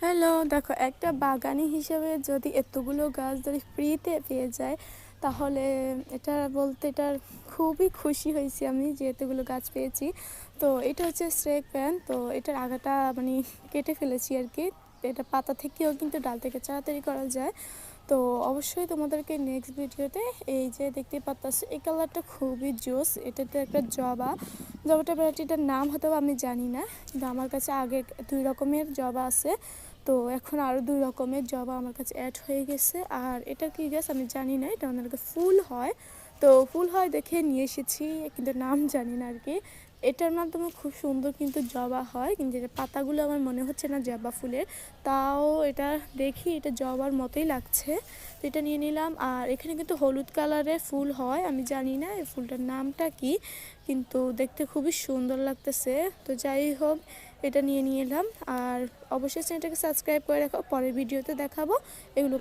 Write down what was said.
Hello, দেখো একটা বাগানি হিসেবে যদি এতগুলো গাছ যদি ফ্রিতে পেয়ে যায় তাহলে এটার খুবই খুশি হয়েছি আমি যে এতগুলো গাছ পেয়েছি। তো এটা হচ্ছে স্নেক প্ল্যান্ট, তো এটার আগাটা মানে কেটে ফেলেছি আর কি। এটা পাতা থেকেও কিন্তু ডাল থেকে চারা তৈরি করা যায়। তো অবশ্যই তোমাদেরকে নেক্সট ভিডিওতে এই যে দেখতে পাচ্ছ এই কালারটা খুবই জোস, এটাতে একটা জবাটা ভ্যারাইটিটার নাম হয়তো আমি জানি না, কিন্তু আমার কাছে আগে 2 রকমের জবা আছে। তো এখন আরও 2 রকমের জবা আমার কাছে অ্যাড হয়ে গেছে। আর এটা কি গাছ আমি জানি না, এটা ওনার ফুল হয়, তো ফুল হয় দেখে নিয়ে এসেছি, কিন্তু নাম জানি না আর কি। এটার মাধ্যমে খুব সুন্দর কিন্তু জবা হয়, কিন্তু এটা পাতাগুলো আমার মনে হচ্ছে না জবা ফুলের। তাও এটা দেখি এটা জবার মতোই লাগছে, তো এটা নিয়ে নিলাম। আর এখানে কিন্তু হলুদ কালারের ফুল হয়, আমি জানি না এই ফুলটার নামটা কি, কিন্তু দেখতে খুবই সুন্দর লাগতেছে। তো যাই হোক, এটা নিয়ে এলাম। আর অবশ্যই চ্যানেলটাকে সাবস্ক্রাইব করে রাখো, পরের ভিডিওতে দেখাবো এগুলো